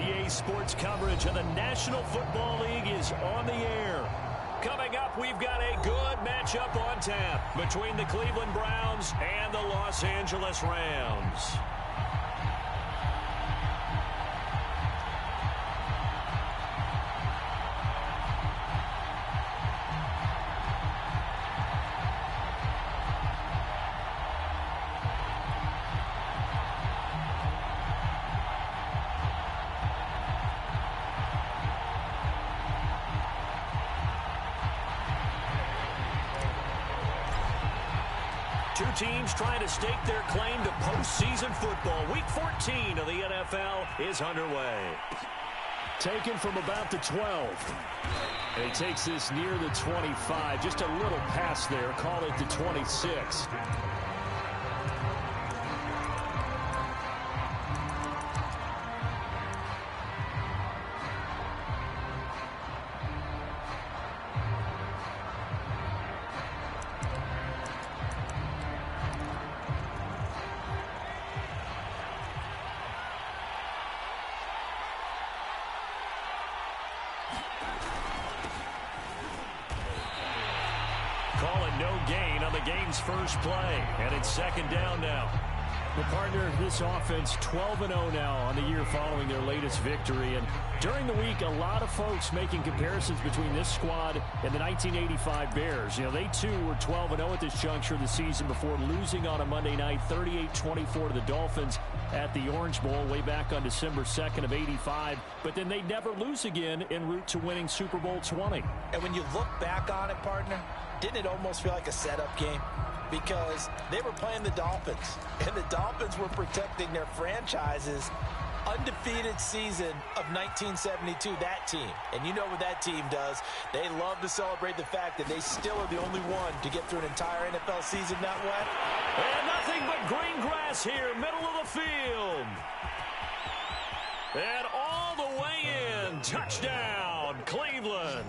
EA Sports coverage of the National Football League is on the air. Coming up, we've got a good matchup on tap between the Cleveland Browns and the Los Angeles Rams. Two teams trying to stake their claim to postseason football. Week 14 of the NFL is underway. Taken from about the 12. And he takes this near the 25. Just a little pass there. Call it the 26. Calling no gain on the game's first play. And it's second down now. Well, partner, this offense 12-0 now on the year following their latest victory. And during the week, a lot of folks making comparisons between this squad and the 1985 Bears. You know, they too were 12-0 at this juncture of the season before losing on a Monday night 38-24 to the Dolphins at the Orange Bowl way back on December 2nd of 85. But then they never lose again en route to winning Super Bowl 20. And when you look back on it, partner, didn't it almost feel like a setup game? Because they were playing the Dolphins, and the Dolphins were protecting their franchise's undefeated season of 1972, that team. And you know what that team does. They love to celebrate the fact that they still are the only one to get through an entire NFL season that way. And nothing but green grass here, middle of the field. And all the way in, touchdown, Cleveland.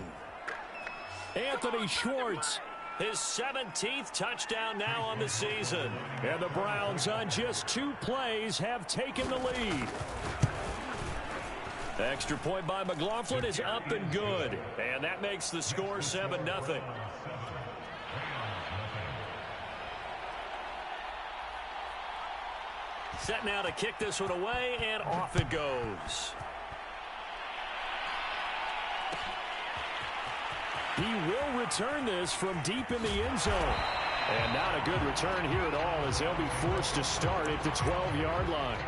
Anthony Schwartz. His 17th touchdown now on the season. And the Browns on just 2 plays have taken the lead. Extra point by McLaughlin is up and good. And that makes the score 7-0. Set now to kick this one away, and off it goes. He will return this from deep in the end zone. And not a good return here at all, as they'll be forced to start at the 12-yard line.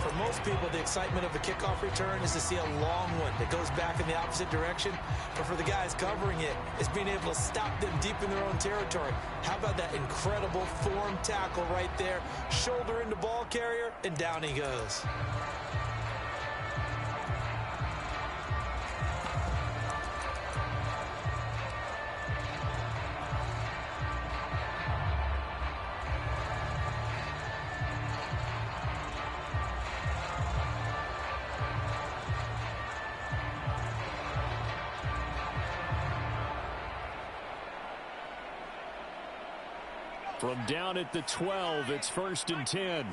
For most people, the excitement of the kickoff return is to see a long one that goes back in the opposite direction. But for the guys covering it, it's being able to stop them deep in their own territory. How about that incredible form tackle right there? Shoulder into ball carrier, and down he goes. From down at the 12, it's 1st and 10.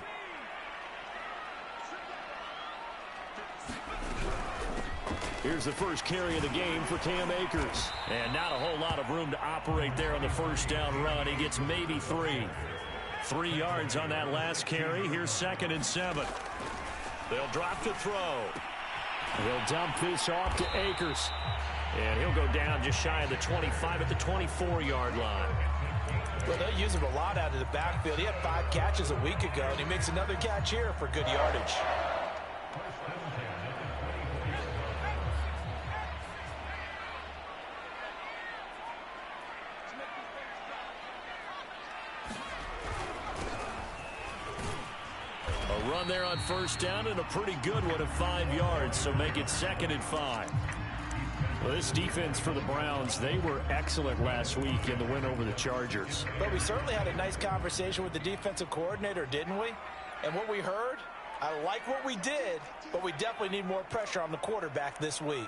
Here's the first carry of the game for Cam Akers. And not a whole lot of room to operate there on the first down run. He gets maybe 3. 3 yards on that last carry. Here's 2nd and 7. They'll drop to throw. He'll dump this off to Akers. And he'll go down just shy of the 25 at the 24-yard line. Well, they use him a lot out of the backfield. He had 5 catches a week ago, and he makes another catch here for good yardage. A run there on first down, and a pretty good one of 5 yards, so make it 2nd and 5. Well, this defense for the Browns, they were excellent last week in the win over the Chargers. But we certainly had a nice conversation with the defensive coordinator, didn't we? And what we heard, I like what we did, but we definitely need more pressure on the quarterback this week.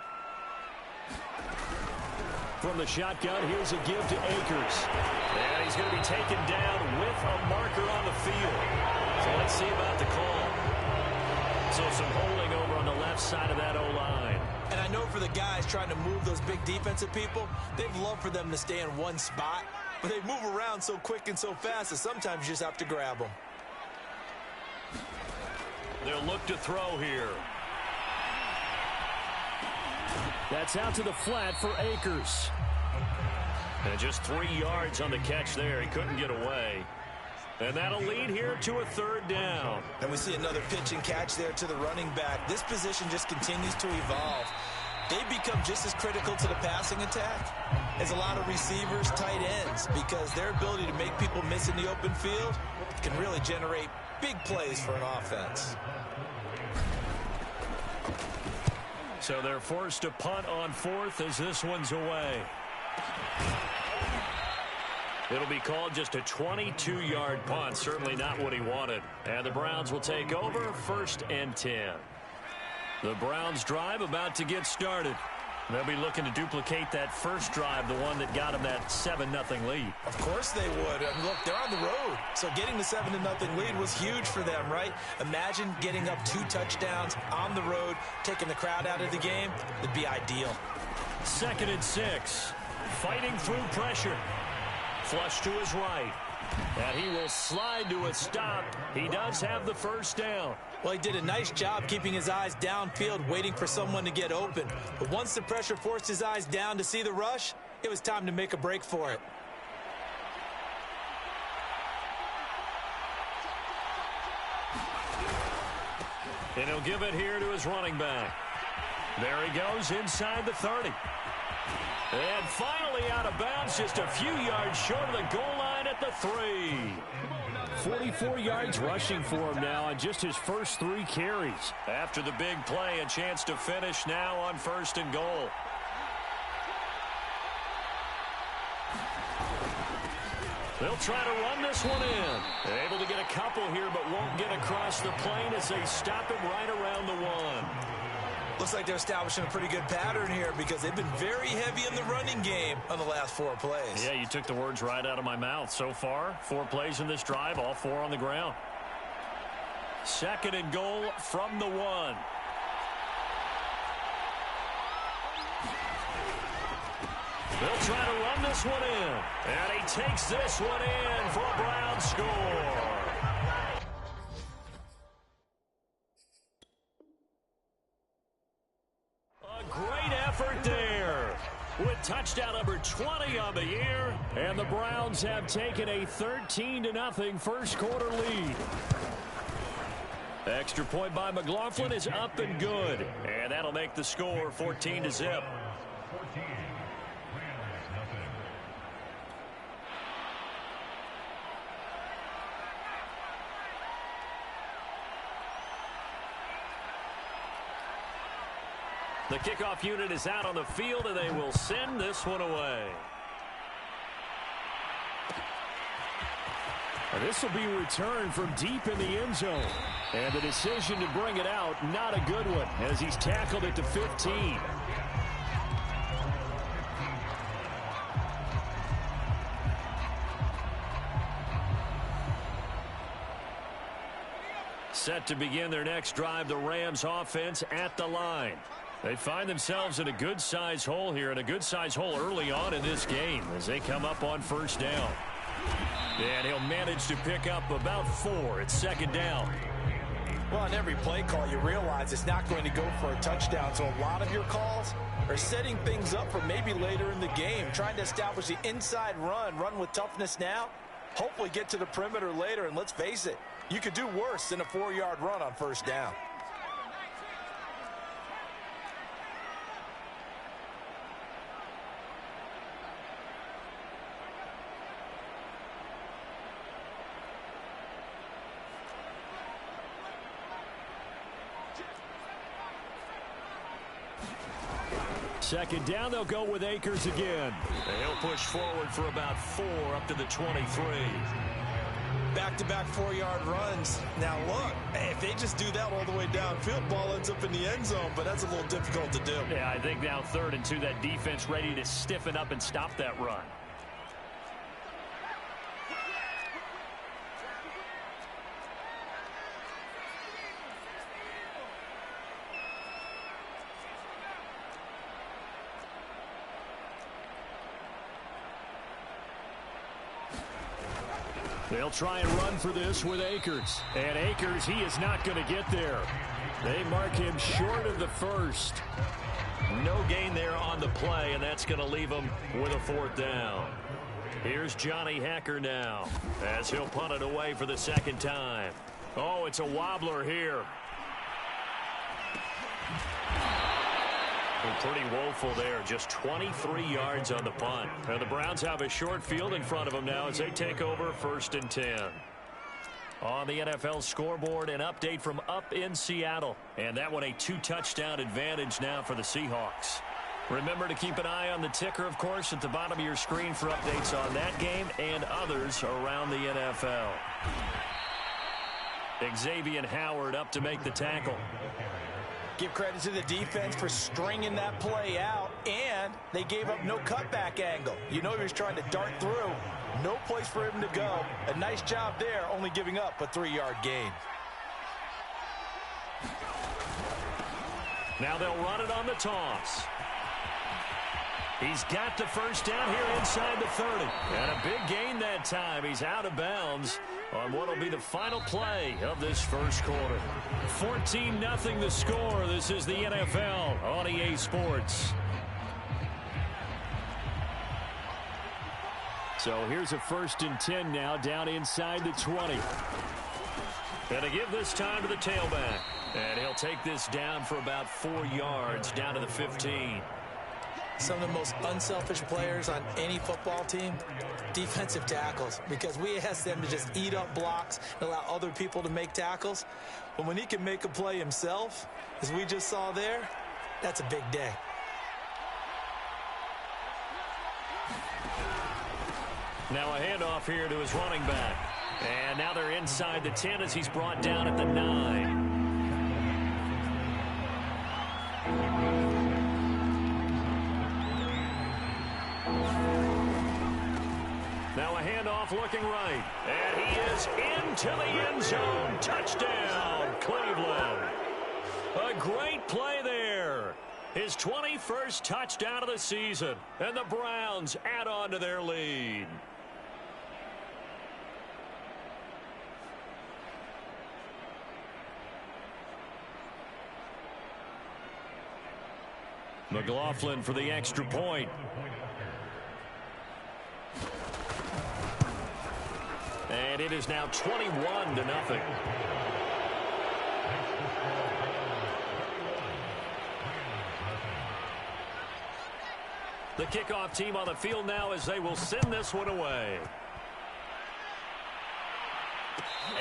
From the shotgun, here's a give to Akers. And he's going to be taken down with a marker on the field. So let's see about the call. So some holding over on the left side of that O-line. And I know for the guys trying to move those big defensive people, they'd love for them to stay in one spot. But they move around so quick and so fast that sometimes you just have to grab them. They'll look to throw here. That's out to the flat for Akers. And just 3 yards on the catch there. He couldn't get away. And that'll lead here to a 3rd down. And we see another pitch and catch there to the running back. This position just continues to evolve. They become just as critical to the passing attack as a lot of receivers, tight ends, because their ability to make people miss in the open field can really generate big plays for an offense. So they're forced to punt on 4th as this one's away. It'll be called just a 22-yard punt. Certainly not what he wanted. And the Browns will take over 1st and 10. The Browns drive about to get started. They'll be looking to duplicate that first drive, the one that got them that 7-0 lead. Of course they would. I mean, look, they're on the road. So getting the 7-0 lead was huge for them, right? Imagine getting up 2 touchdowns on the road, taking the crowd out of the game. It'd be ideal. 2nd and 6. Fighting through pressure. Flush to his right. And he will slide to a stop. He does have the first down. Well, he did a nice job keeping his eyes downfield, waiting for someone to get open. But once the pressure forced his eyes down to see the rush, it was time to make a break for it. And he'll give it here to his running back. There he goes inside the 30. And finally out of bounds, just a few yards short of the goal line at the 3. 44 yards rushing for him now on just his first 3 carries. After the big play, a chance to finish now on 1st and goal. They'll try to run this one in. They're able to get a couple here, but won't get across the plane as they stop him right around the 1. Looks like they're establishing a pretty good pattern here because they've been very heavy in the running game on the last 4 plays. Yeah, you took the words right out of my mouth. So far, 4 plays in this drive, all 4 on the ground. 2nd and goal from the 1. They'll try to run this one in. And he takes this one in for a Brown score. A great effort there. With touchdown number 20 on the year. And the Browns have taken a 13-0 first quarter lead. Extra point by McLaughlin is up and good. And that'll make the score 14-0. The kickoff unit is out on the field, and they will send this one away. This will be returned from deep in the end zone. And the decision to bring it out, not a good one, as he's tackled it to 15. Set to begin their next drive, the Rams offense at the line. They find themselves in a good-sized hole here, and a good-sized hole early on in this game as they come up on first down. And he'll manage to pick up about 4. It's 2nd down. Well, on every play call, you realize it's not going to go for a touchdown. So a lot of your calls are setting things up for maybe later in the game, trying to establish the inside run with toughness now, hopefully get to the perimeter later. And let's face it, you could do worse than a 4-yard run on first down. Second down, they'll go with Akers again. He'll push forward for about 4 up to the 23. Back-to-back 4-yard runs. Now, look, if they just do that all the way downfield, ball ends up in the end zone, but that's a little difficult to do. Yeah, I think now 3rd and 2, that defense ready to stiffen up and stop that run. They'll try and run for this with Akers. And Akers, he is not going to get there. They mark him short of the 1st. No gain there on the play, and that's going to leave him with a 4th down. Here's Johnny Hekker now as he'll punt it away for the 2nd time. Oh, it's a wobbler here. Pretty woeful there. Just 23 yards on the punt. Now the Browns have a short field in front of them now as they take over 1st and 10. On the NFL scoreboard, an update from up in Seattle. And that one a 2-touchdown advantage now for the Seahawks. Remember to keep an eye on the ticker, of course, at the bottom of your screen for updates on that game and others around the NFL. Xavier Howard up to make the tackle. Give credit to the defense for stringing that play out, and they gave up no cutback angle. You know he was trying to dart through. No place for him to go. A nice job there, only giving up a 3-yard gain. Now they'll run it on the toss. He's got the 1st down here inside the 30. And a big gain that time. He's out of bounds on what will be the final play of this first quarter. 14-0 the score. This is the NFL on EA Sports. So here's a 1st and 10 now down inside the 20. And to give this time to the tailback. And he'll take this down for about 4 yards down to the 15. Some of the most unselfish players on any football team, defensive tackles, because we ask them to just eat up blocks and allow other people to make tackles. But when he can make a play himself, as we just saw there, that's a big day. Now a handoff here to his running back. And now they're inside the 10 as he's brought down at the 9. handoff looking right. And he is into the end zone. Touchdown, Cleveland. A great play there. His 21st touchdown of the season. And the Browns add on to their lead. McLaughlin for the extra point. And it is now 21-0. The kickoff team on the field now as they will send this one away.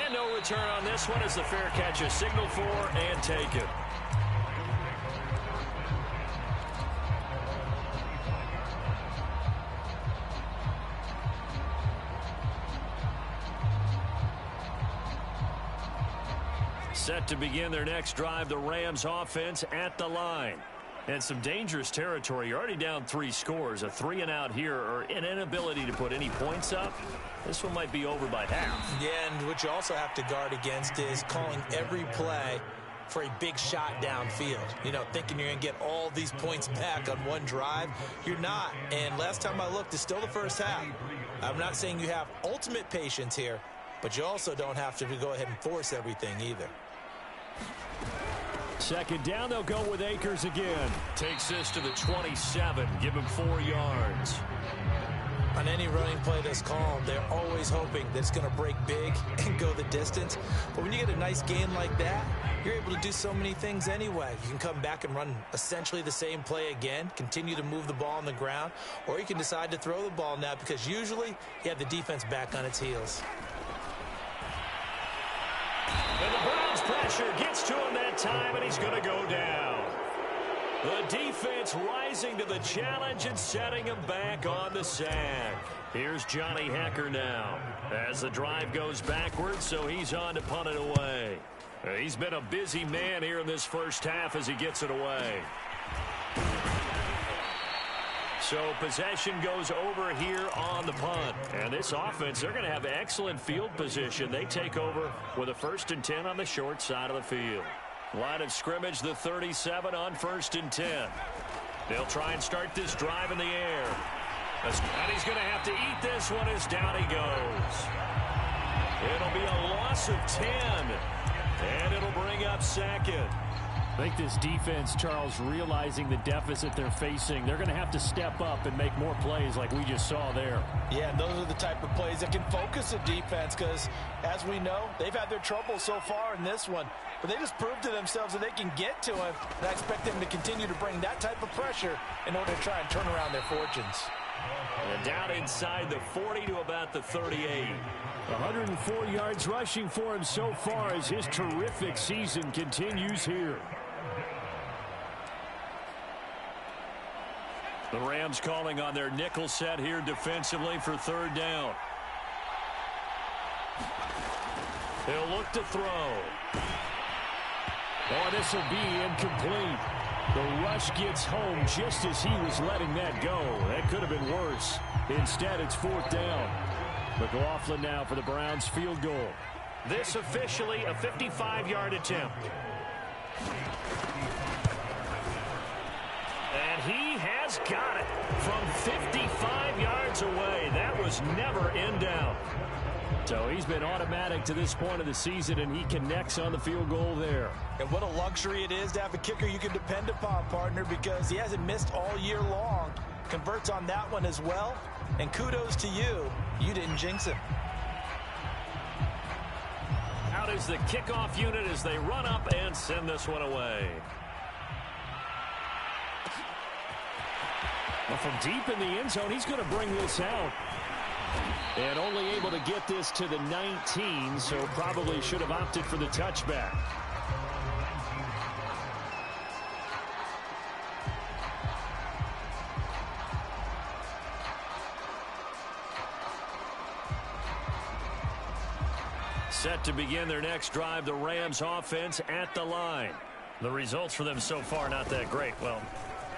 And no return on this one as the fair catch is signaled for and taken. Set to begin their next drive, the Rams offense at the line. And some dangerous territory. You're already down 3 scores. A 3-and-out here or an inability to put any points up. This one might be over by half. Yeah, and what you also have to guard against is calling every play for a big shot downfield. You know, thinking you're going to get all these points back on one drive. You're not. And last time I looked, it's still the first half. I'm not saying you have ultimate patience here, but you also don't have to go ahead and force everything either. Second down, they'll go with Akers again. Takes this to the 27. Give him 4 yards. On any running play that's called, they're always hoping that it's going to break big and go the distance. But when you get a nice gain like that, you're able to do so many things anyway. You can come back and run essentially the same play again, continue to move the ball on the ground, or you can decide to throw the ball now because usually you have the defense back on its heels. And the Browns pressure gets to him that time, and he's going to go down. The defense rising to the challenge and setting him back on the sack. Here's Johnny Hekker now as the drive goes backwards, so he's on to punt it away. He's been a busy man here in this first half as he gets it away. So possession goes over here on the punt. And this offense, they're going to have excellent field position. They take over with a 1st and 10 on the short side of the field. Line of scrimmage, the 37 on 1st and 10. They'll try and start this drive in the air. And he's going to have to eat this one as down he goes. It'll be a loss of 10. And it'll bring up 2nd. I think this defense, Charles, realizing the deficit they're facing, they're going to have to step up and make more plays like we just saw there. Yeah, and those are the type of plays that can focus a defense because, as we know, they've had their trouble so far in this one. But they just proved to themselves that they can get to him, and I expect them to continue to bring that type of pressure in order to try and turn around their fortunes. And down inside the 40 to about the 38. 104 yards rushing for him so far as his terrific season continues here. The Rams calling on their nickel set here defensively for 3rd down. He'll look to throw. Oh, this will be incomplete. The rush gets home just as he was letting that go. That could have been worse. Instead, it's 4th down. McLaughlin now for the Browns field goal. This officially a 55-yard attempt. And he has got it from 55 yards away. That was never in doubt. So he's been automatic to this point of the season, and he connects on the field goal there. And what a luxury it is to have a kicker you can depend upon, partner, because he hasn't missed all year long. Converts on that one as well. And kudos to you. You didn't jinx him. Out is the kickoff unit as they run up and send this one away. Well, from deep in the end zone, he's going to bring this out. And only able to get this to the 19, so probably should have opted for the touchback. Set to begin their next drive, the Rams offense at the line. The results for them so far not that great. Well,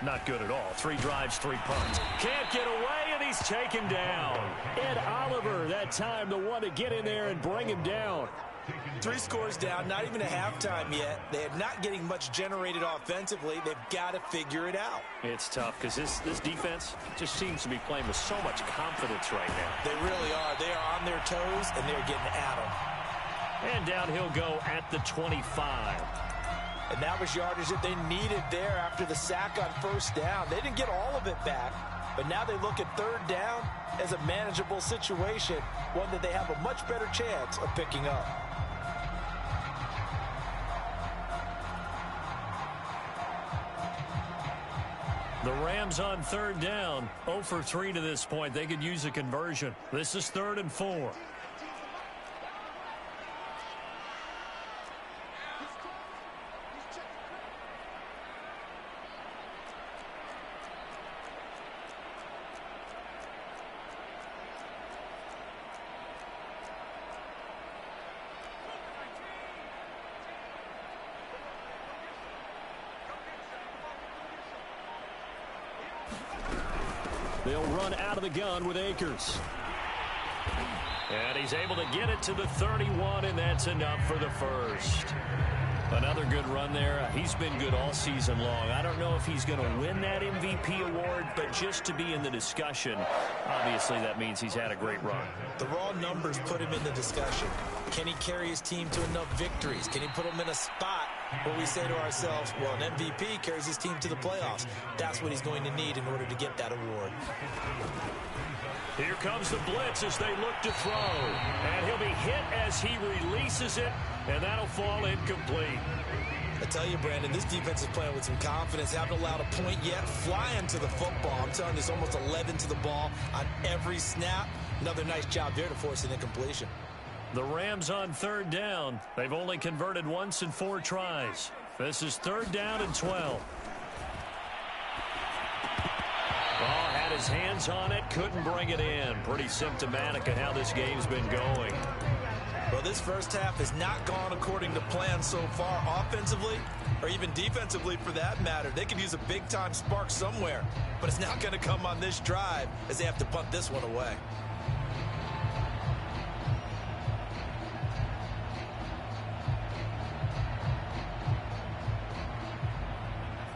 Not good at all. 3 drives, 3 punts. Can't get away, and he's taken down. Ed Oliver, that time, the one to get in there and bring him down. 3 scores down, not even a halftime yet. They are not getting much generated offensively. They've got to figure it out. It's tough because this defense just seems to be playing with so much confidence right now. They really are. They are on their toes, and they're getting at them. And down he'll go at the 25. And that was yardage that they needed there after the sack on first down. They didn't get all of it back, but now they look at third down as a manageable situation, one that they have a much better chance of picking up. The Rams on third down, 0 for 3 to this point. They could use a conversion. This is 3rd and 4. They'll run out of the gun with Akers. And he's able to get it to the 31, and that's enough for the first. Another good run there. He's been good all season long. I don't know if he's going to win that MVP award, but just to be in the discussion, obviously that means he's had a great run. The raw numbers put him in the discussion. Can he carry his team to enough victories? Can he put them in a spot where we say to ourselves, well, an MVP carries his team to the playoffs. That's what he's going to need in order to get that award. Here comes the blitz as they look to throw. And he'll be hit as he releases it, and that'll fall incomplete. I tell you, Brandon, this defense is playing with some confidence. Haven't allowed a point yet. Flying to the football. I'm telling you, it's almost 11 to the ball on every snap. Another nice job there to force an incompletion. The Rams on third down. They've only converted once in 4 tries. This is 3rd down and 12. Had his hands on it, couldn't bring it in. Pretty symptomatic of how this game's been going. Well, this first half has not gone according to plan so far, offensively or even defensively for that matter. They could use a big-time spark somewhere, but it's not going to come on this drive as they have to punt this one away.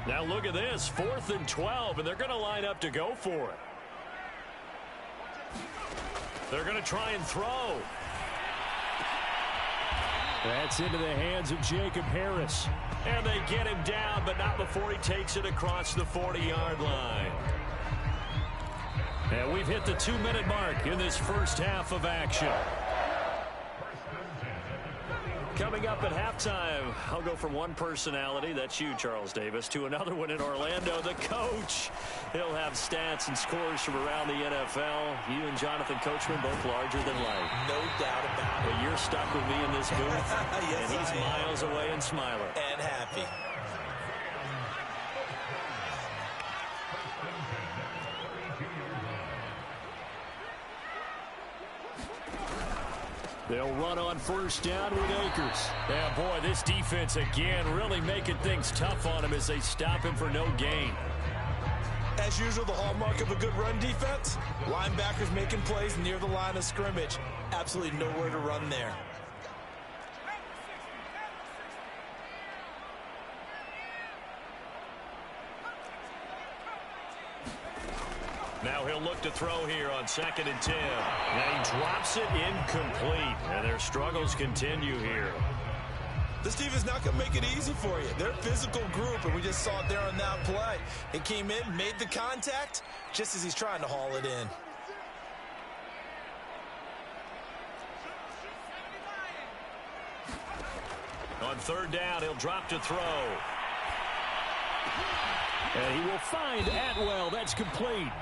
Now look at this, 4th and 12, and they're going to line up to go for it. They're going to try and throw. That's into the hands of Jacob Harris. And they get him down, but not before he takes it across the 40-yard line. And we've hit the 2-minute mark in this first half of action. Coming up at halftime, I'll go from one personality, that's you, Charles Davis, to another one in Orlando, the coach. He'll have stats and scores from around the NFL. You and Jonathan Coachman, both larger than life. No doubt about it. But you're stuck with me in this booth, yes, and he's miles away and smiling. And happy. They'll run on first down with Akers. Yeah, boy, this defense again really making things tough on him as they stop him for no gain. As usual, the hallmark of a good run defense, linebackers making plays near the line of scrimmage. Absolutely nowhere to run there. Now he'll look to throw here on 2nd and 10. Now he drops it incomplete, and their struggles continue here. This defense is not going to make it easy for you. They're a physical group, and we just saw it there on that play. He came in, made the contact, just as he's trying to haul it in. On 3rd down, he'll drop to throw. And he will find Atwell. That's complete.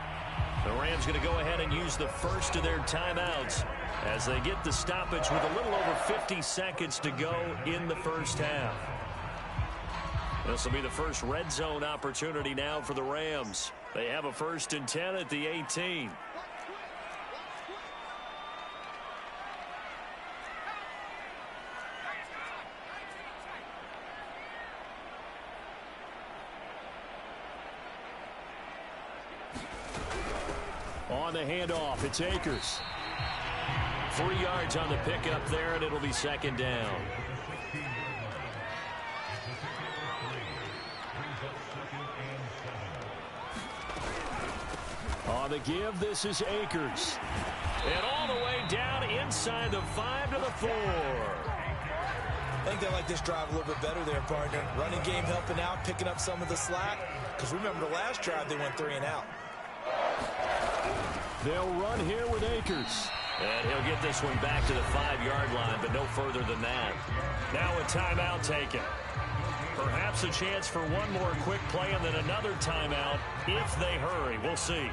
The Rams going to go ahead and use the first of their timeouts as they get the stoppage with a little over 50 seconds to go in the first half. This will be the first red zone opportunity now for the Rams. They have a 1st and 10 at the 18. On the handoff, it's Akers. 3 yards on the pickup there, and it'll be second down. On the give, this is Akers. And all the way down inside the 5 to the 4. I think they like this drive a little bit better there, partner. Running game helping out, picking up some of the slack. Because remember the last drive, they went 3 and out. They'll run here with Akers. And he'll get this one back to the 5-yard line, but no further than that. Now a timeout taken. Perhaps a chance for one more quick play and then another timeout if they hurry. We'll see.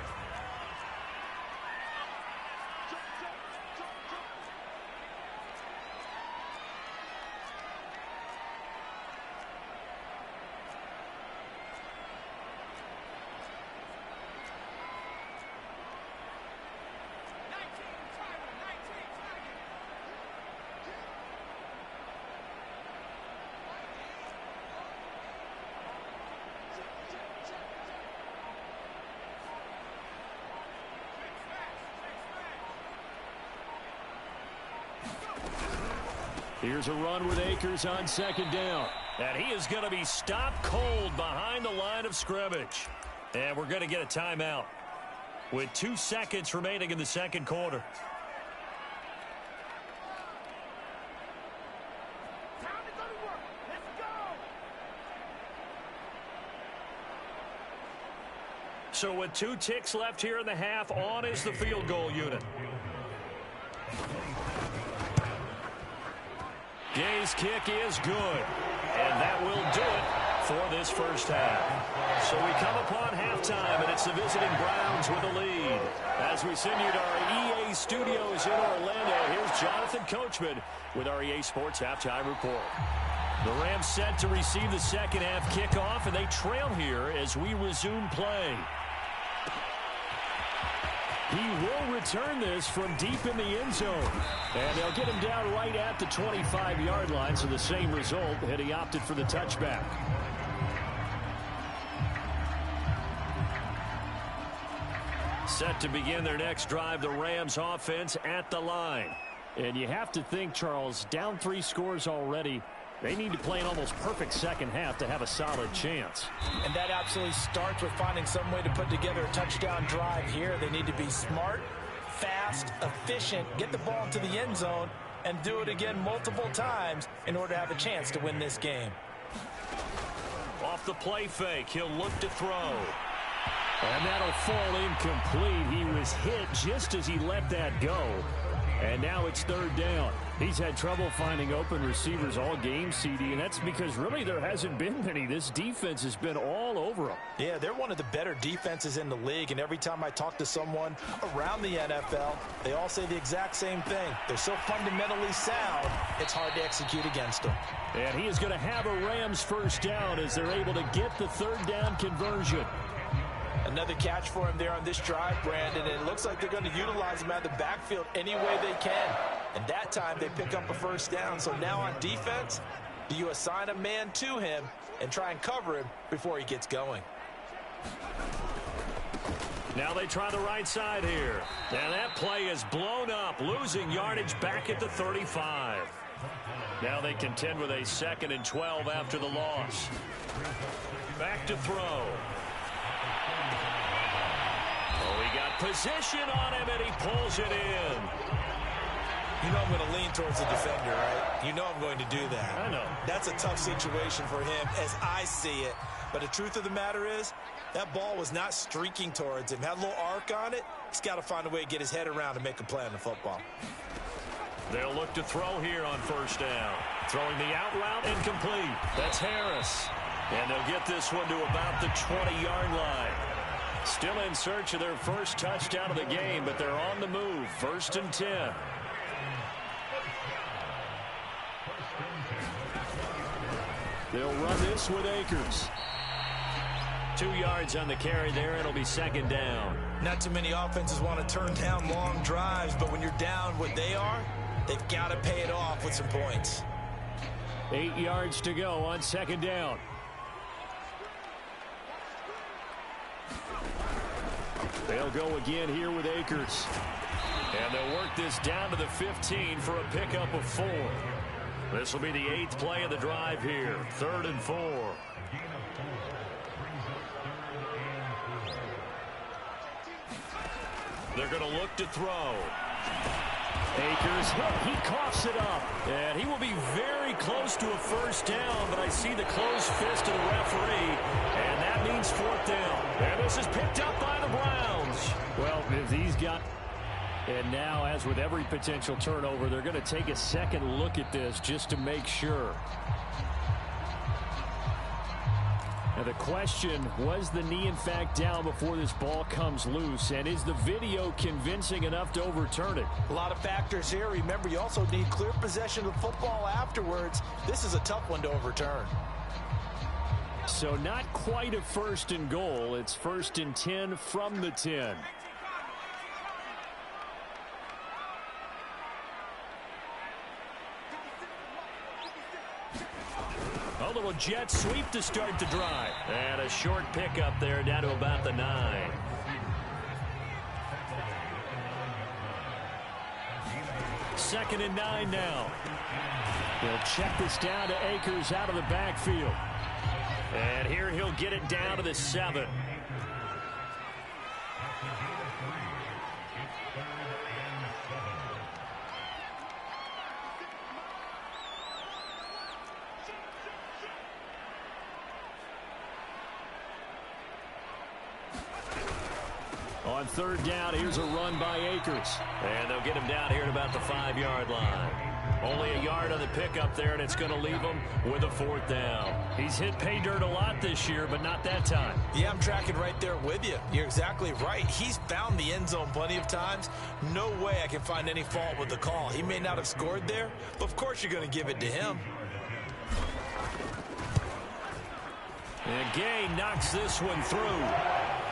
Here's a run with Akers on second down. And he is going to be stopped cold behind the line of scrimmage. And we're going to get a timeout with 2 seconds remaining in the second quarter. So with 2 ticks left here in the half, on is the field goal unit. Gay's kick is good, and that will do it for this first half. So we come upon halftime, and it's the visiting Browns with the lead. As we send you to our EA studios in Orlando, here's Jonathan Coachman with our EA Sports Halftime Report. The Rams set to receive the second half kickoff, and they trail here as we resume play. He will return this from deep in the end zone. And they'll get him down right at the 25-yard line, so the same result, and he opted for the touchback. Set to begin their next drive, the Rams offense at the line. And you have to think, Charles, down 3 scores already. They need to play an almost perfect second half to have a solid chance. And that absolutely starts with finding some way to put together a touchdown drive here. They need to be smart, fast, efficient, get the ball into the end zone, and do it again multiple times in order to have a chance to win this game. Off the play fake, he'll look to throw. And that'll fall incomplete. He was hit just as he let that go. And now it's third down. He's had trouble finding open receivers all game, CD, and that's because really there hasn't been many. This defense has been all over them. Yeah, they're one of the better defenses in the league, and every time I talk to someone around the NFL, they all say the exact same thing. They're so fundamentally sound, it's hard to execute against them. And he is going to have a Rams first down as they're able to get the third down conversion. Another catch for him there on this drive, Brandon, and it looks like they're going to utilize him out of the backfield any way they can. And that time they pick up a first down. So now on defense, do you assign a man to him and try and cover him before he gets going? Now they try the right side here. And that play is blown up, losing yardage back at the 35. Now they contend with a 2nd and 12 after the loss. Back to throw. He got position on him, and he pulls it in. You know I'm going to lean towards the defender, right? You know I'm going to do that. I know. That's a tough situation for him as I see it. But the truth of the matter is, that ball was not streaking towards him. Had a little arc on it. He's got to find a way to get his head around and make a play on the football. They'll look to throw here on first down. Throwing the out route incomplete. That's Harris. And they'll get this one to about the 20-yard line. Still in search of their first touchdown of the game, but they're on the move. 1st and 10. They'll run this with Akers. 2 yards on the carry there. It'll be second down. Not too many offenses want to turn down long drives, but when you're down what they are, they've got to pay it off with some points. 8 yards to go on second down. They'll go again here with Akers. And they'll work this down to the 15 for a pickup of 4. This will be the 8th play of the drive here. 3rd and 4. They're going to look to throw. Akers hit. He coughs it up. And he will be very close to a first down, but I see the closed fist of the referee, and that means 4th down. And this is picked up by the Browns. Well, if he's got... And now, as with every potential turnover, they're going to take a second look at this just to make sure. Now the question, was the knee in fact down before this ball comes loose? And is the video convincing enough to overturn it? A lot of factors here. Remember, you also need clear possession of the football afterwards. This is a tough one to overturn. So not quite a 1st and goal. It's 1st and 10 from the 10. A little jet sweep to start the drive. And a short pickup there down to about the 9. Second and 9 now. They'll check this down to Akers out of the backfield. And here he'll get it down to the 7. On 3rd down, here's a run by Akers. And they'll get him down here at about the 5-yard line. Only a yard on the pickup there, and it's going to leave him with a 4th down. He's hit pay dirt a lot this year, but not that time. Yeah, I'm tracking right there with you. You're exactly right. He's found the end zone plenty of times. No way I can find any fault with the call. He may not have scored there, but of course you're going to give it to him. And Gay knocks this one through.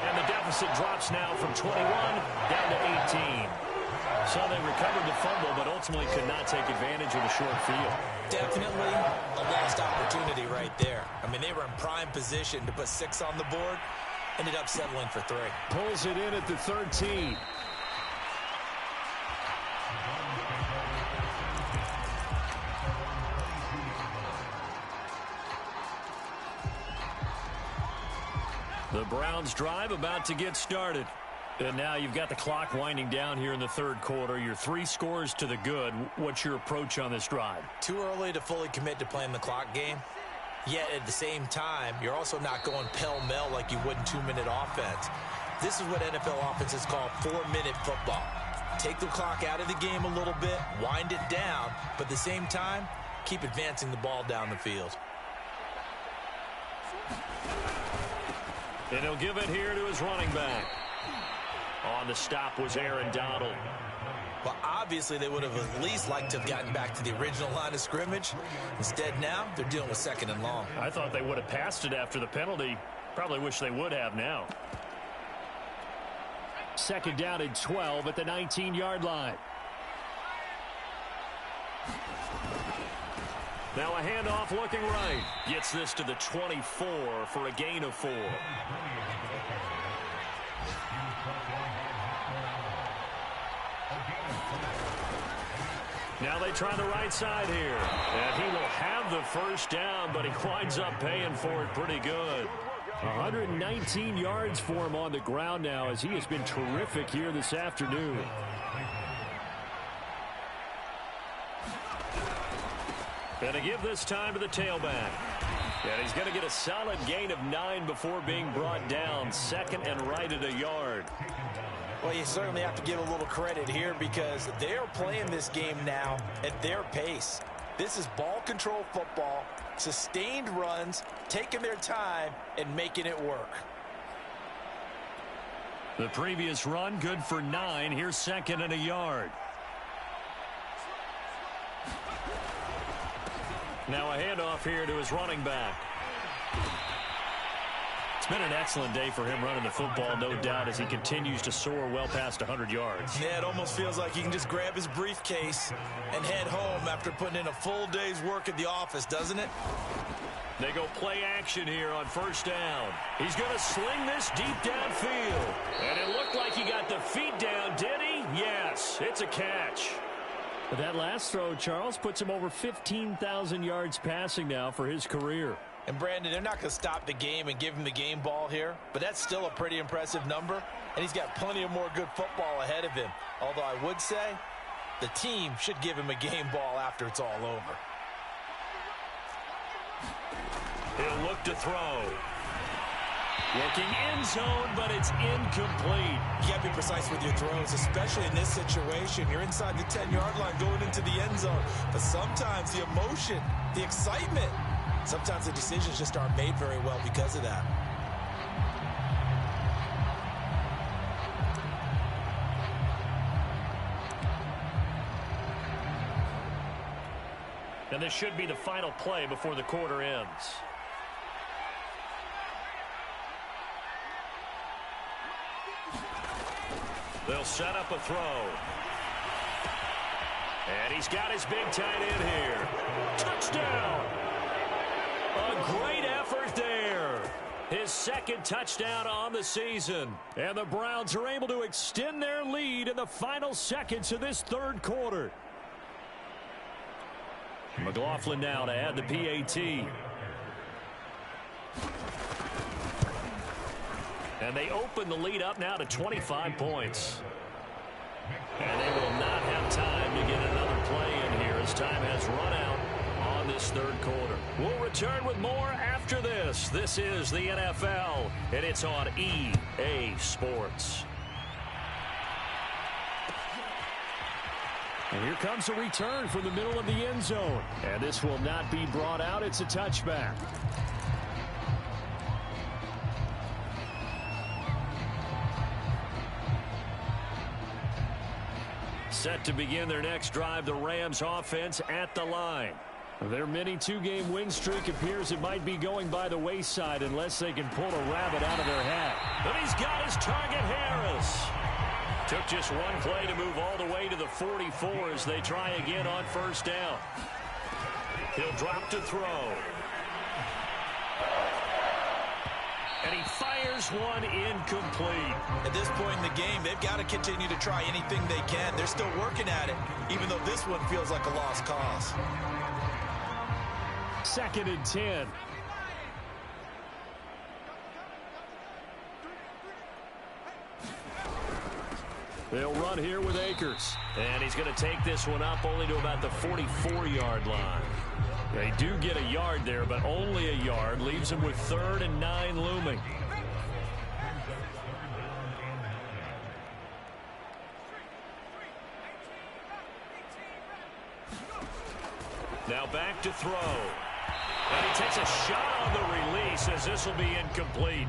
And the deficit drops now from 21 down to 18. So they recovered the fumble, but ultimately could not take advantage of the short field. Definitely a lost opportunity right there. I mean, they were in prime position to put 6 on the board. Ended up settling for 3. Pulls it in at the 13. The Browns drive about to get started. And now you've got the clock winding down here in the 3rd quarter. Your 3 scores to the good. What's your approach on this drive? Too early to fully commit to playing the clock game. Yet at the same time, you're also not going pell-mell like you would in 2-minute offense. This is what NFL offenses call 4-minute football. Take the clock out of the game a little bit, wind it down, but at the same time, keep advancing the ball down the field. And he'll give it here to his running back. On the stop was Aaron Donald. Well, obviously they would have at least liked to have gotten back to the original line of scrimmage. Instead now, they're dealing with 2nd and long. I thought they would have passed it after the penalty. Probably wish they would have now. 2nd down and 12 at the 19-yard line. Now a handoff looking right. Gets this to the 24 for a gain of 4. Now they try the right side here. And he will have the first down, but he winds up paying for it pretty good. 119 yards for him on the ground now as he has been terrific here this afternoon. And to give this time to the tailback. And he's going to get a solid gain of 9 before being brought down. 2nd and right at a yard. Well, you certainly have to give a little credit here because they're playing this game now at their pace. This is ball control football, sustained runs, taking their time, and making it work. The previous run good for 9. Here's 2nd and a yard. Now a handoff here to his running back. It's been an excellent day for him running the football, no doubt, as he continues to soar well past 100 yards. Yeah, it almost feels like he can just grab his briefcase and head home after putting in a full day's work at the office, doesn't it? They go play action here on first down. He's going to sling this deep downfield. And it looked like he got the feet down, did he? Yes, it's a catch. But that last throw, Charles, puts him over 15,000 yards passing now for his career. And, Brandon, they're not going to stop the game and give him the game ball here, but that's still a pretty impressive number, and he's got plenty of more good football ahead of him. Although I would say the team should give him a game ball after it's all over. He'll look to throw. Looking end zone, but it's incomplete. You got to be precise with your throws, especially in this situation. You're inside the 10-yard line going into the end zone. But sometimes the emotion, the excitement, sometimes the decisions just aren't made very well because of that. And this should be the final play before the quarter ends. They'll set up a throw. And he's got his big tight end here. Touchdown! A great effort there. His second touchdown on the season. And the Browns are able to extend their lead in the final seconds of this third quarter. McLaughlin now to add the PAT. And they open the lead up now to 25 points. And they will not have time to get another play in here as time has run out on this third quarter. We'll return with more after this. This is the NFL, and it's on EA Sports. And here comes a return from the middle of the end zone. And this will not be brought out. It's a touchback. Set to begin their next drive, the Rams offense at the line. Their mini two-game win streak appears it might be going by the wayside unless they can pull a rabbit out of their hat. And he's got his target, Harris. Took just one play to move all the way to the 44 as they try again on first down. He'll drop to throw. And he fires one incomplete. At this point in the game, they've got to continue to try anything they can. They're still working at it, even though this one feels like a lost cause. 2nd and 10. They'll run here with Akers. And he's going to take this one up only to about the 44-yard line. They do get a yard there, but only a yard. Leaves them with 3rd and 9 looming. Now back to throw. And he takes a shot on the release as this will be incomplete.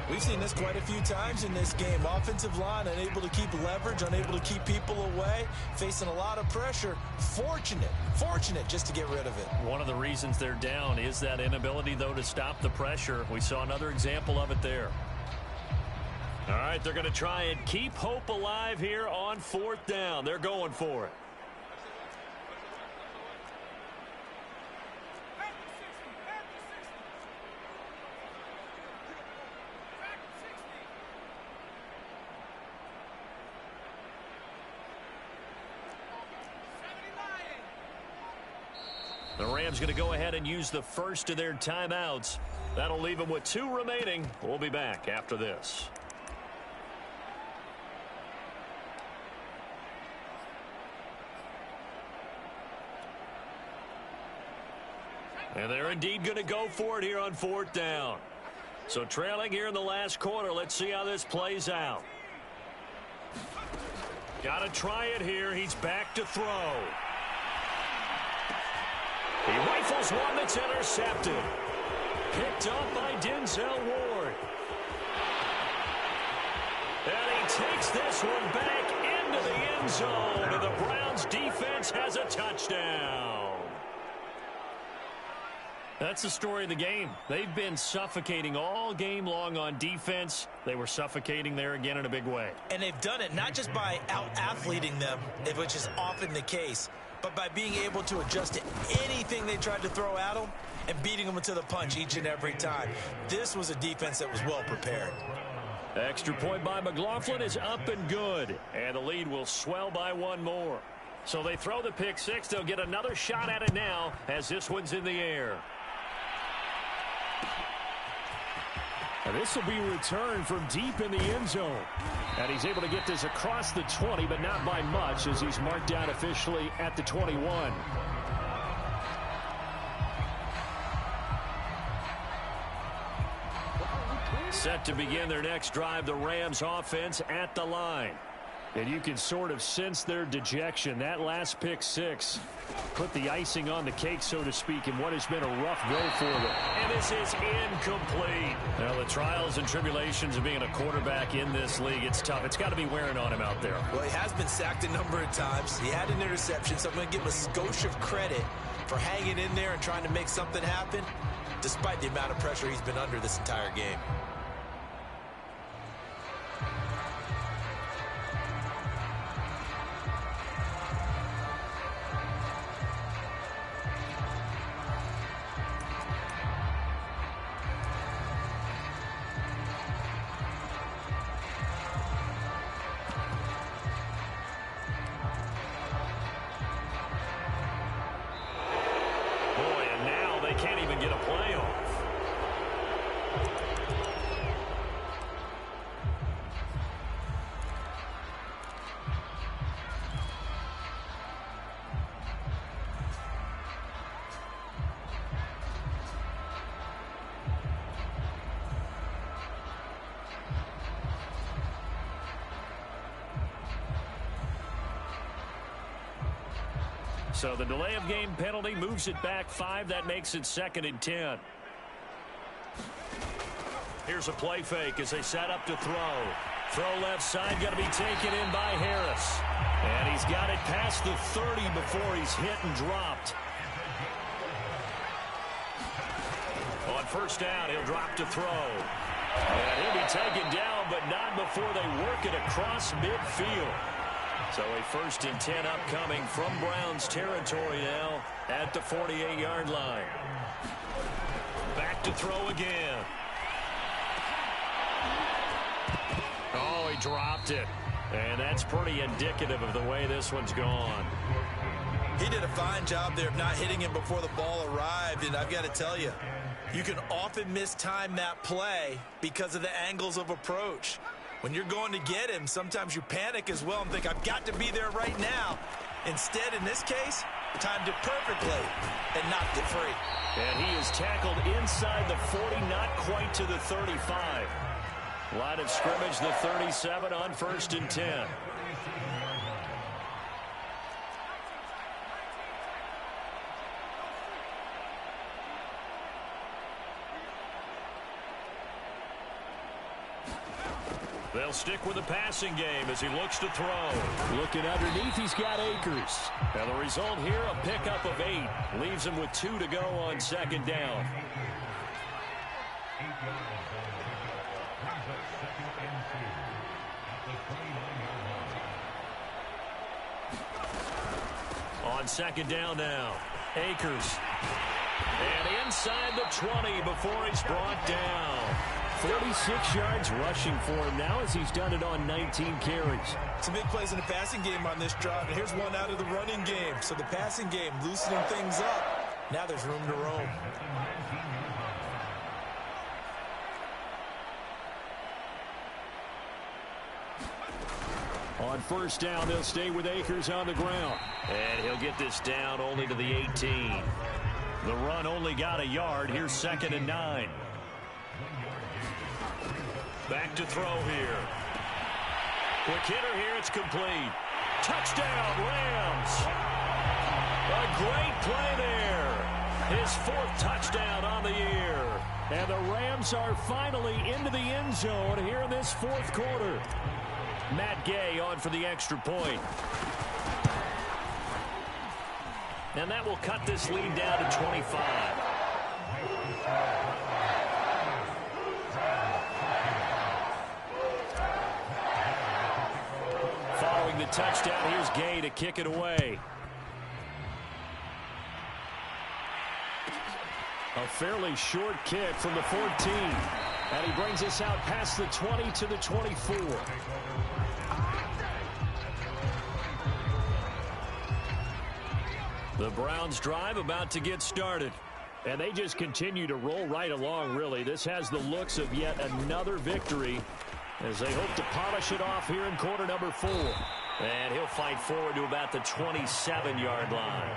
We've seen this quite a few times in this game. Offensive line unable to keep leverage, unable to keep people away, facing a lot of pressure. Fortunate just to get rid of it. One of the reasons they're down is that inability, though, to stop the pressure. We saw another example of it there. All right, they're going to try and keep hope alive here on 4th down. They're going for it. The Rams going to go ahead and use the first of their timeouts. That'll leave them with 2 remaining. We'll be back after this. And they're indeed going to go for it here on 4th down. So trailing here in the last quarter. Let's see how this plays out. Got to try it here. He's back to throw. He rifles one that's intercepted. Picked up by Denzel Ward. And he takes this one back into the end zone. And the Browns defense has a touchdown. That's the story of the game. They've been suffocating all game long on defense. They were suffocating there again in a big way. And they've done it not just by out-athleting them, which is often the case, but by being able to adjust to anything they tried to throw at them and beating them to the punch each and every time. This was a defense that was well prepared. Extra point by McLaughlin is up and good. And the lead will swell by one more. So they throw the pick six. They'll get another shot at it now as this one's in the air. And this will be returned from deep in the end zone. And he's able to get this across the 20, but not by much as he's marked down officially at the 21. Set to begin their next drive, the Rams offense at the line. And you can sort of sense their dejection. That last pick six put the icing on the cake, so to speak, in what has been a rough go for them. And this is incomplete. Now, the trials and tribulations of being a quarterback in this league, it's tough. It's got to be wearing on him out there. Well, he has been sacked a number of times. He had an interception, so I'm going to give him a skosh of credit for hanging in there and trying to make something happen, despite the amount of pressure he's been under this entire game. Can't even get a play off. So the delay of game penalty moves it back 5. That makes it 2nd and 10. Here's a play fake as they set up to throw. Throw left side, got to be taken in by Harris. And he's got it past the 30 before he's hit and dropped. On first down, he'll drop to throw. And he'll be taken down, but not before they work it across midfield. So a 1st and 10 upcoming from Browns territory now at the 48-yard line. Back to throw again. Oh, he dropped it. And that's pretty indicative of the way this one's gone. He did a fine job there of not hitting him before the ball arrived, and I've got to tell you, you can often mistime that play because of the angles of approach. When you're going to get him, sometimes you panic as well and think, I've got to be there right now. Instead, in this case, timed it perfectly and knocked it free. And he is tackled inside the 40, not quite to the 35. Line of scrimmage, the 37 on 1st and 10. They'll stick with the passing game as he looks to throw. Looking underneath, he's got Akers. And the result here, a pickup of 8. Leaves him with 2 to go on 2nd down. On 2nd down now, Akers. And inside the 20 before he's brought down. 46 yards rushing for him now as he's done it on 19 carries. Some big plays in the passing game on this drive, and here's one out of the running game. So the passing game loosening things up. Now there's room to roam. On 1st down, they'll stay with Akers on the ground. And he'll get this down only to the 18. The run only got a yard. Here's 2nd and 9. Back to throw here. Quick hitter here. It's complete. Touchdown, Rams. A great play there. His 4th touchdown on the year. And the Rams are finally into the end zone here in this 4th quarter. Matt Gay on for the extra point. And that will cut this lead down to 25. Following the touchdown, here's Gay to kick it away. A fairly short kick from the 14. And he brings us out past the 20 to the 24. The Browns drive about to get started. And they just continue to roll right along, really. This has the looks of yet another victory as they hope to polish it off here in quarter number 4. And he'll fight forward to about the 27-yard line.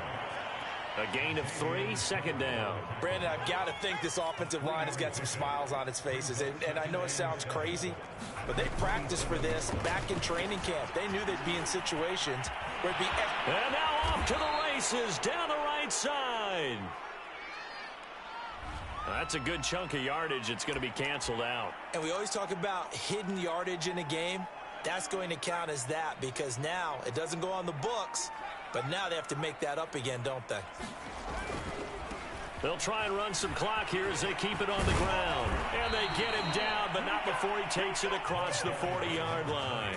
A gain of 3, second down. Brandon, I've got to think this offensive line has got some smiles on its faces. And I know it sounds crazy, but they practiced for this back in training camp. They knew they'd be in situations where it'd be... And now off to the races down the right side. That's a good chunk of yardage. It's going to be canceled out. And we always talk about hidden yardage in a game. That's going to count as that because now it doesn't go on the books, but now they have to make that up again, don't they? They'll try and run some clock here as they keep it on the ground. And they get him down, but not before he takes it across the 40-yard line.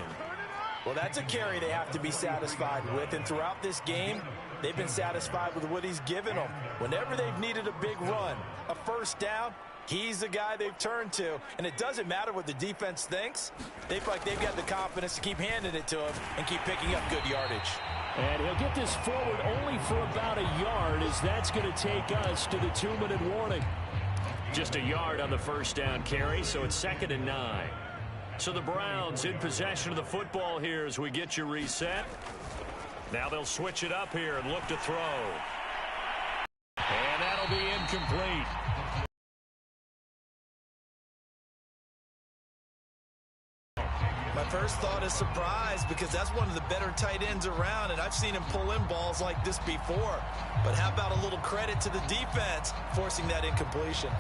Well, that's a carry they have to be satisfied with. And throughout this game, they've been satisfied with what he's given them. Whenever they've needed a big run, a first down, he's the guy they've turned to. And it doesn't matter what the defense thinks. They feel like they've got the confidence to keep handing it to him and keep picking up good yardage. And he'll get this forward only for about a yard, as that's going to take us to the 2-minute warning. Just a yard on the first down carry, so it's 2nd and 9. So the Browns in possession of the football here as we get you reset. Now they'll switch it up here and look to throw. And that'll be incomplete. My first thought is surprise because that's one of the better tight ends around, and I've seen him pull in balls like this before. But how about a little credit to the defense forcing that incompletion?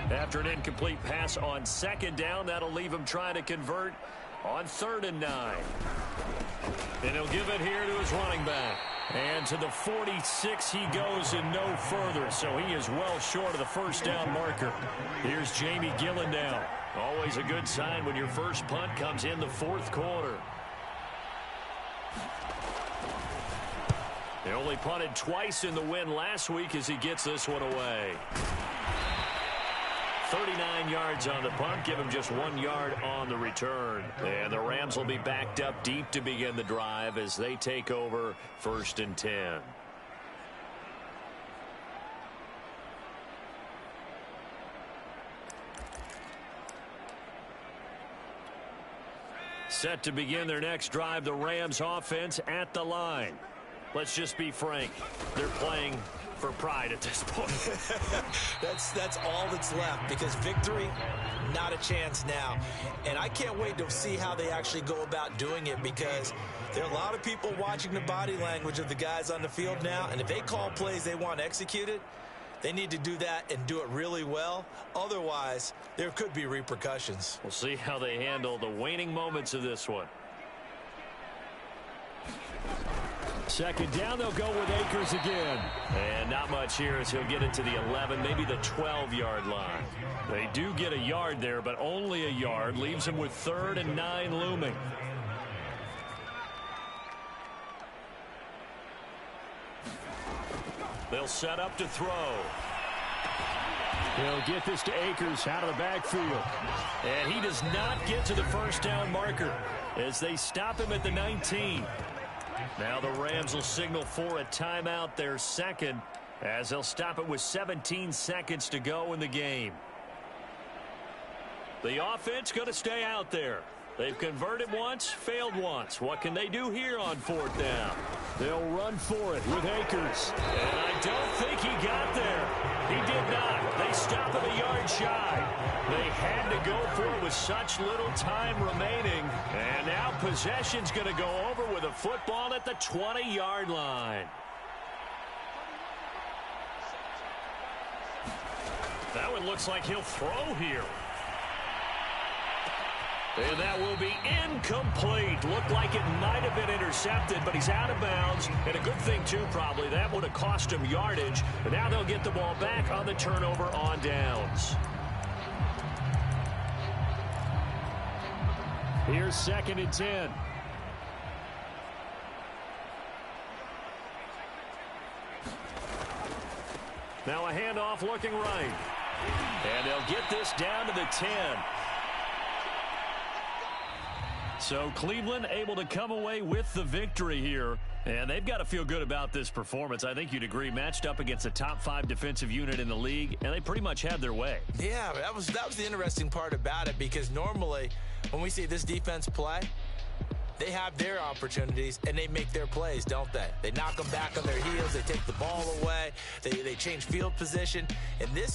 After an incomplete pass on 2nd down, that'll leave him trying to convert on 3rd and 9. And he'll give it here to his running back. And to the 46 he goes and no further, so he is well short of the first down marker. Here's Jamie Gillen down. Always a good sign when your first punt comes in the 4th quarter. They only punted twice in the win last week as he gets this one away. 39 yards on the punt, give him just 1 yard on the return. And the Rams will be backed up deep to begin the drive as they take over 1st and 10. Set to begin their next drive, the Rams offense at the line. Let's just be frank, they're playing for pride at this point. That's all that's left because victory, not a chance now. And I can't wait to see how they actually go about doing it because there are a lot of people watching the body language of the guys on the field now, and if they call plays they want executed, they need to do that and do it really well. Otherwise, there could be repercussions. We'll see how they handle the waning moments of this one. 2nd down, they'll go with Akers again. And not much here as he'll get it to the 11, maybe the 12-yard line. They do get a yard there, but only a yard. Leaves him with 3rd and 9 looming. They'll set up to throw. He'll get this to Akers out of the backfield. And he does not get to the first down marker as they stop him at the 19. Now the Rams will signal for a timeout, their second, as they'll stop it with 17 seconds to go in the game. The offense going to stay out there. They've converted once, failed once. What can they do here on fourth down? They'll run for it with Akers. And I don't think he got there. He did not. They stop him a yard shy. They had to go for it with such little time remaining. And now possession's going to go over with a football at the 20-yard line. That one looks like he'll throw here. And that will be incomplete. Looked like it might have been intercepted, but he's out of bounds. And a good thing, too, probably. That would have cost him yardage. But now they'll get the ball back on the turnover on downs. Here's 2nd and 10. Now a handoff looking right. And they'll get this down to the 10. So Cleveland able to come away with the victory here. And they've got to feel good about this performance. I think you'd agree, matched up against a top 5 defensive unit in the league, and they pretty much had their way. Yeah, that was the interesting part about it, because normally when we see this defense play, they have their opportunities and they make their plays, don't they? They knock them back on their heels. They take the ball away. They change field position. In this case,